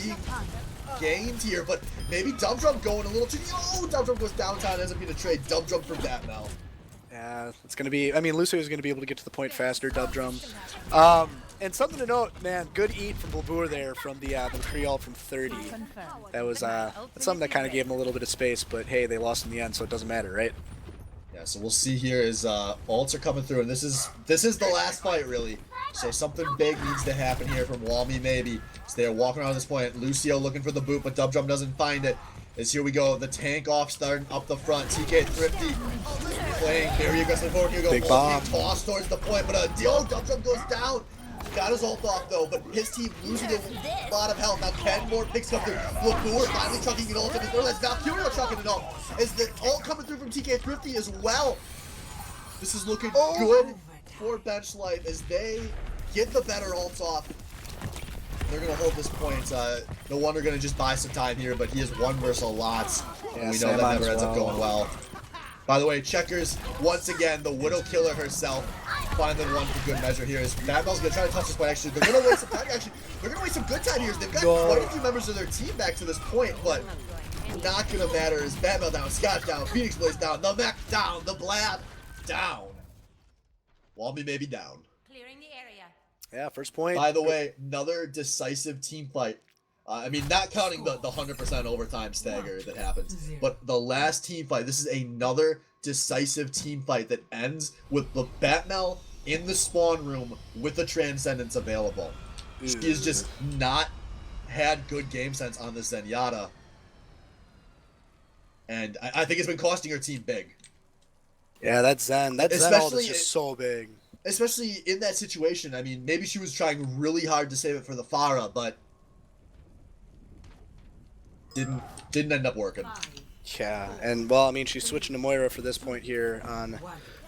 being gained here, but maybe Dub Drum going a little too, Dub Drum goes downtown, ends up being a trade. Dub Drum for Batmel. Yeah, it's going to be, I mean, Lucio is going to be able to get to the point faster, Dub Drum. And something to note, man, good eat from Blabur there from the McCree ult from 30. That was that's something that kind of gave him a little bit of space, but hey, they lost in the end, so it doesn't matter, right? Yeah, so we'll see here as ults are coming through, and this is the last fight, really. So something big needs to happen here from Walmy, maybe. So they're walking around this point. Lucio looking for the boot, but Dub Drum doesn't find it. As here we go, the tank off starting up the front. TK Thrifty playing very aggressive forward. Here we go, Big bomb. toss towards the point, but Dub Drum goes down. Got his ult off though, but his team losing a lot of health. Now 10 more picks come through. Blabur finally chucking an ult in his that's Valkyrio chucking an ult. Is the ult coming through from TK Thrifty as well? This is looking good for Bench Life as they get the better ults off. They're going to hold this point. No wonder going to just buy some time here, but he is 1 versus a lot. And we know that never ends up going well. By the way, Checkers, once again, the Widow Killer herself, finally won for good measure here. As Batmel's going to try to touch this point, actually. They're going to waste some time, actually. They're going to waste some good time here. They've got quite a few members of their team back to this point, but not going to matter as Batmel down, Scott down, Phoenix Blaze down, the Mech down, the Blab down. Walmy maybe down. Clearing the area. Yeah, first point. By the way, another decisive team fight. I mean, not counting the 100% overtime stagger that happens, but the last team fight, this is another decisive team fight that ends with the Batmel in the spawn room with the Transcendence available. She has just not had good game sense on this Zenyatta. And I think it's been costing her team big. Yeah, that Zen ult is just so big. Especially in that situation. I mean, maybe she was trying really hard to save it for the Pharah, but didn't end up working. Yeah, and well, I mean, she's switching to Moira for this point here on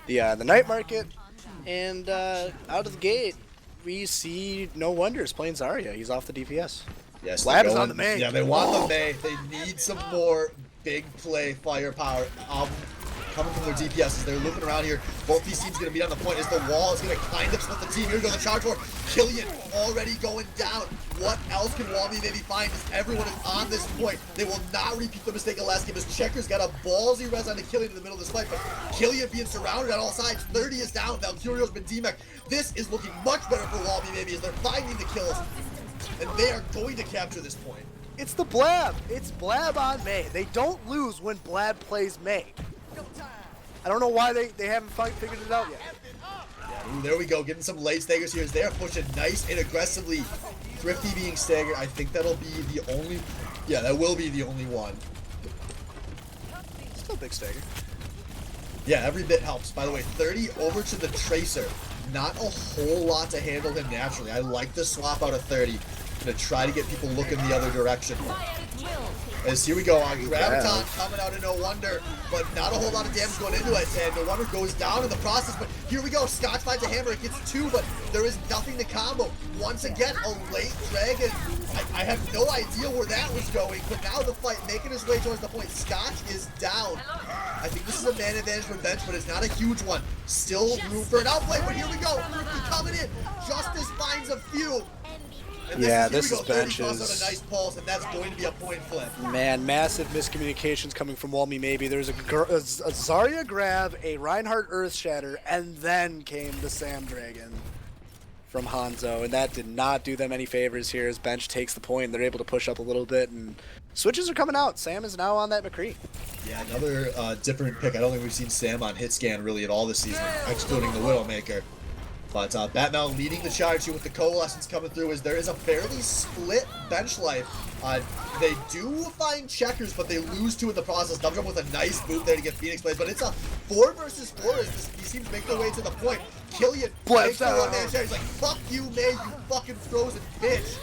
the night market, and out of the gate, we see No Wonders playing Zarya. He's off the DPS. Yes, Lab is on the Mei. Yeah, they want the Mei. They need some more big play firepower. Coming from their DPSs, they're looking around here. Both these teams going to be on the point as the wall is going to kind of split the team. Here we go, the charge war. Killian already going down. What else can Walmy maybe find as everyone is on this point? They will not repeat the mistake of last game as Checkers got a ballsy res on the Killian in the middle of this fight, but Killian being surrounded on all sides. 30 is down. Valkyrio's been demech. This is looking much better for Walmy maybe as they're finding the kills, and they are going to capture this point. It's the Blab. It's Blab on Mei. They don't lose when Blab plays Mei. I don't know why they haven't figured it out yet. Yeah, ooh, there we go, getting some late staggers here as they are pushing nice and aggressively. Thrifty being staggered. I think that'll be the only, that will be the only one. Still a big stagger. Yeah, every bit helps. By the way, 30 over to the Tracer. Not a whole lot to handle him naturally. I like the swap out of 30. Gonna try to get people looking the other direction. As here we go on Graviton coming out of No Wonder, but not a whole lot of damage going into it, and No Wonder goes down in the process, but here we go, Scotch finds a hammer, it gets 2, but there is nothing to combo. Once again, a late dragon. I have no idea where that was going, but now the fight making its way towards the point. Scotch is down. I think this is a man advantage for bench, but it's not a huge one. Still room for an outplay, but here we go, coming in. Justice finds a few. Yeah, this is benches. benches. A nice pulse, and that's going to be a point flip. Man, massive miscommunications coming from Walmy maybe. There's a Zarya grab, a Reinhardt Earth Shatter, and then came the Sam Dragon from Hanzo, and that did not do them any favors here as bench takes the point. They're able to push up a little bit, and switches are coming out. Sam is now on that McCree. Yeah, another different pick. I don't think we've seen Sam on hit scan really at all this season, excluding the Widowmaker. But Batmel leading the charge here with the coalescence coming through as there is a fairly split bench life They do find Checkers, but they lose 2 in the process. Dubdrum with a nice move there to get Phoenix plays, but it's a 4 versus 4 as these teams make their way to the point. Killian takes the one-man shot. He's like, fuck you, May, you fucking frozen bitch.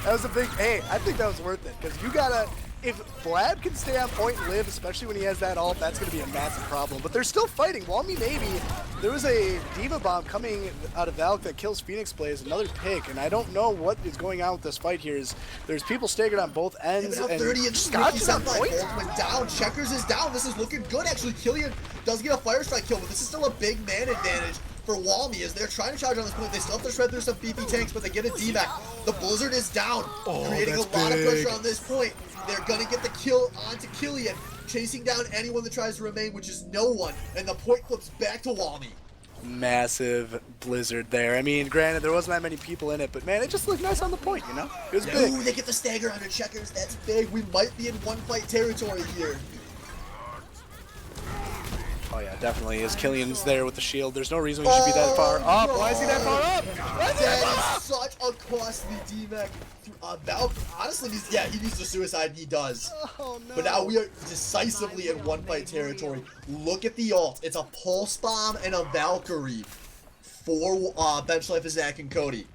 That was a big, hey, I think that was worth it, because you gotta, if Blab can stay on point and live, especially when he has that ult, that's gonna be a massive problem. But they're still fighting. Walmy maybe, there was a Diva Bomb coming out of Valk that kills Phoenix plays, another pick, and I don't know what is going on with this fight here. There's people staggered on both ends, and 30 and Scotch is on point. Went down, Checkers is down, this is looking good actually. Killian does get a Fire Strike kill, but this is still a big man advantage for Walmy as they're trying to charge on this point. They still have to shred through some beefy tanks, but they get a D-back. The Blizzard is down, creating a lot of pressure on this point. They're gonna get the kill onto Killian, chasing down anyone that tries to remain, which is no one, and the point flips back to Walmy. Massive Blizzard there. I mean, granted, there wasn't that many people in it, but man, it just looked nice on the point, you know? It was big. Ooh, they get the stagger under Checkers. That's big. We might be in one-fight territory here. Oh yeah, definitely. As Killian's there with the shield, there's no reason we should be that far up. Why is he that far up? That is such a costly D-Mac. Valk, honestly, he needs to suicide, and he does. Oh no. But now we are decisively in one-fight territory. Look at the ult. It's a Pulse Bomb and a Valkyrie for bench life of Zach and Cody.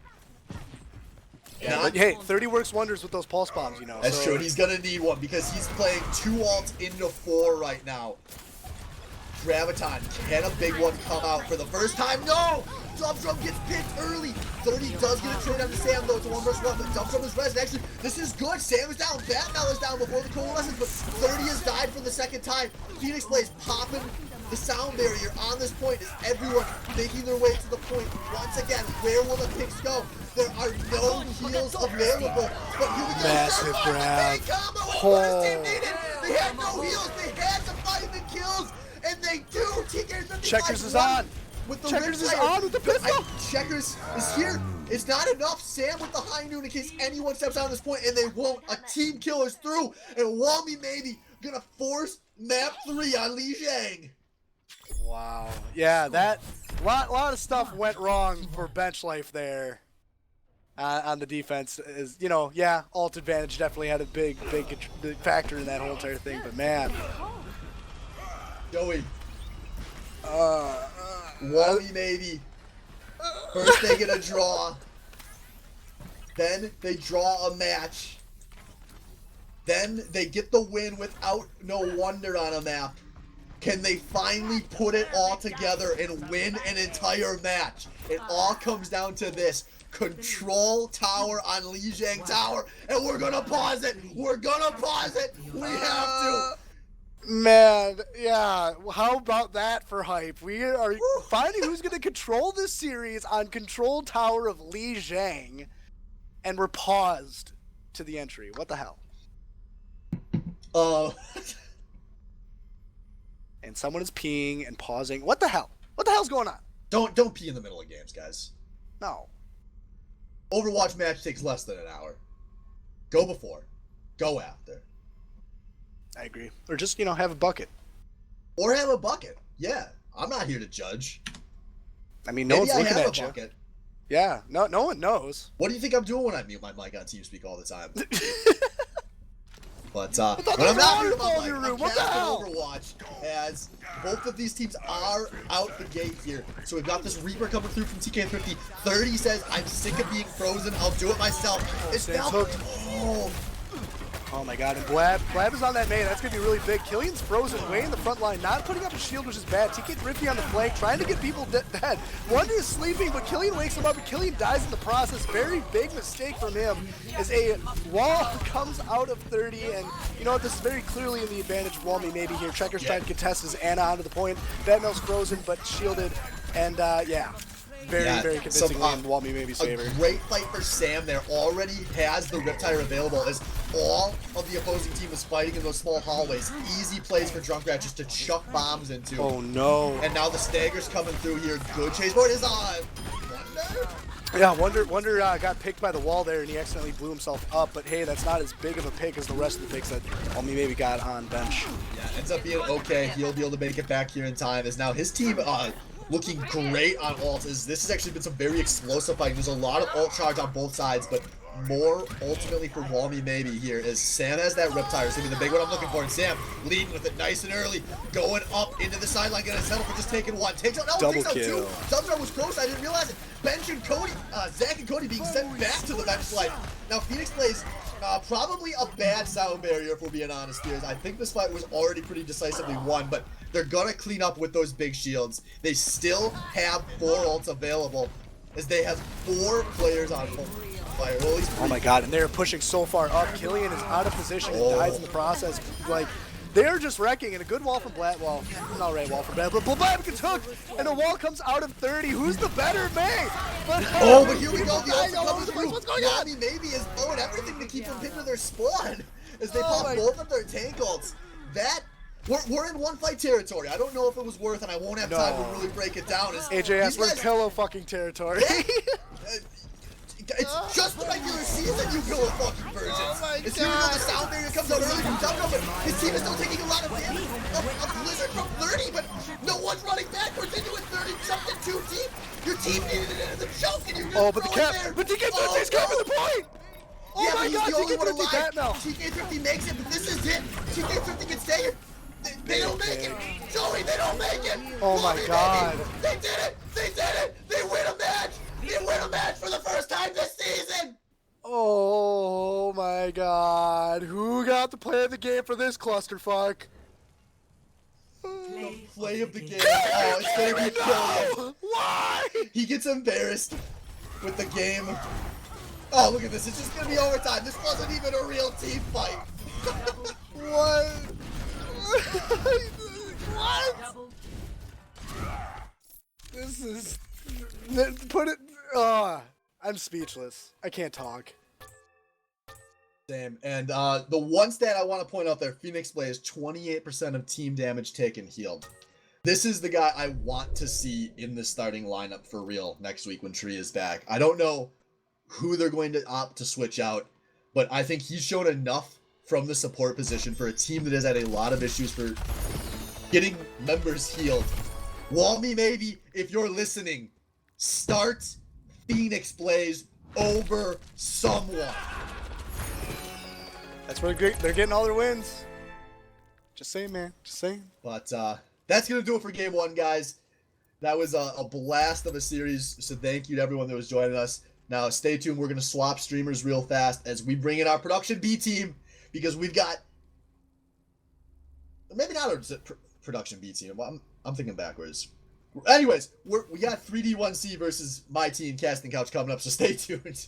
Yeah, but hey, 30 works wonders with those Pulse Bombs, you know. That's true, and he's going to need one because he's playing 2 ults into 4 right now. Graviton, can a big one come out for the first time? No! Dubdrum gets picked early. 30 does get a trade on to Sam, though. It's a 1 versus 1, but Dubdrum is rested. Actually, this is good. Sam is down. Batmel is down before the coalescence, but 30 has died for the second time. Phoenix plays popping the sound barrier on this point as everyone making their way to the point. Once again, where will the picks go? There are no heals available. But here we go. Massive grab. They had no heals. They had to find the kills. And they do! Checkers is on! Checkers is on with the pistol! Checkers is here! It's not enough! Sam with the high noon in case anyone steps out on this point, and they won't! A team killer's through! And Walmy maybe gonna force map 3 on Li Jiang! Wow. Yeah, that... lot of stuff went wrong for bench life there. On the defense. Is, you know, yeah, ult advantage definitely had a big factor in that whole entire thing, but man... Joey. Walmy maybe. First they get a draw. Then they draw a match. Then they get the win without no wonder on a map. Can they finally put it all together and win an entire match? It all comes down to this. Control tower on Li Jiang Tower. And we're gonna pause it. We're gonna pause it. We have to. Man, yeah, how about that for hype? We are finding who's going to control this series on Control Tower of Li Jiang, and we're paused to the entry. What the hell? And someone is peeing and pausing. What the hell? What the hell's going on? Don't pee in the middle of games, guys. No. Overwatch match takes less than an hour. Go before. Go after. I agree. Or just, you know, have a bucket. Or have a bucket. Yeah. I'm not here to judge. I mean, no one's looking at you. Bucket. Yeah. No one knows. What do you think I'm doing when I mute my mic on TeamSpeak all the time? But when I'm not muting my mic, I'm casting Overwatch as both of these teams are out the gate here. So we've got this Reaper coming through from TK50. 30 says, I'm sick of being frozen. I'll do it myself. It's now. Oh my god, and Blab is on that main. That's going to be really big. Killian's frozen way in the front line, not putting up a shield, which is bad. TK Thrifty on the flank, trying to get people dead. Wonder is sleeping, but Killian wakes him up, and Killian dies in the process. Very big mistake from him as a wall comes out of 30, and you know what, this is very clearly in the advantage of Walmy maybe here. Checkers trying to contest his Ana onto the point. Batmel's frozen, but shielded, and yeah. Very convincingly in Walmy maybe's favor. A great fight for Sam there. Already has the Riptire available as all of the opposing team was fighting in those small hallways. Easy plays for Junkrat just to chuck bombs into. Oh no. And now the Stagger's coming through here. Good chase board is on. Wonder? Yeah, Wonder got picked by the wall there and he accidentally blew himself up, but hey, that's not as big of a pick as the rest of the picks that Walmy maybe got on bench. Yeah, ends up being okay. He'll be able to make it back here in time as now his team looking great on ult. This has actually been some very explosive fighting. There's a lot of ult charge on both sides, but more ultimately for Walmy maybe here is Sam has that Riptire. It's gonna be the big one I'm looking for. And Sam leading with it nice and early, going up into the sideline, gonna settle for just taking one. Takes out, no, Double takes out kill. two. Substar was close, I didn't realize it. Bench and Cody, Zach and Cody being sent back to the bench slide. Now Phoenix plays probably a bad sound barrier if we're being honest here. I think this fight was already pretty decisively won, but they're gonna clean up with those big shields. They still have 4 ults available as they have 4 players on fire. Well, at least 3. Oh my god, and they're pushing so far up. Killian is out of position and dies in the process. Like, they're just wrecking, and a good wall from Blat. Well, not right wall from Blat, but Blat gets hooked, and a wall comes out of 30. Who's the better May? But but here we go. The ultimate comes through. What's going on? Yami maybe is throwing everything to keep them pinned to their spawn as they pop my- both of their tank ults. We're in one fight territory. I don't know if it was worth, and I won't have time to really break it down. AJS, we're in pillow fucking territory. It's just the regular season, you pillow fucking virgins. Oh my As soon as the sound barrier comes out early from Dumbo, but his team is still taking a lot of damage. A blizzard from 30, but no one's running backwards into it. 30 jumped in too deep. Your team needed it into the choke, and you just But the throw it cap, there. but TK50 is coming the point. Oh Yeah, my but he's god, the only one TK50 alive. that now. TK50 makes it, but this is it. TK50 can stay here. They don't make it. Joey, they don't make it. Oh my Bobby, god. baby. They did it. They did it. They win a match. They win a match for the first time this season. Oh my god. Who got the play of the game for this clusterfuck? Play of the game. Oh, it's gonna be Killian. Why? He gets embarrassed with the game. Oh, look at this. It's just gonna be overtime. This wasn't even a real team fight. What? What? This is... Put it... I'm speechless. I can't talk. Same. And the one stat I want to point out there, Phoenix Play is 28% of team damage taken healed. This is the guy I want to see in the starting lineup for real next week when Tree is back. I don't know who they're going to opt to switch out, but I think he's shown enough from the support position for a team that has had a lot of issues for getting members healed. Walmy, maybe, if you're listening, start Phoenix Plays over someone. That's where they're getting all their wins. Just saying, man. Just saying. But that's going to do it for Game 1, guys. That was a blast of a series, so thank you to everyone that was joining us. Now, stay tuned. We're going to swap streamers real fast as we bring in our production B team, because we've got... Maybe not our production B team. I'm thinking backwards. Anyways, we got 3D1C versus my team, Casting Couch, coming up, so stay tuned.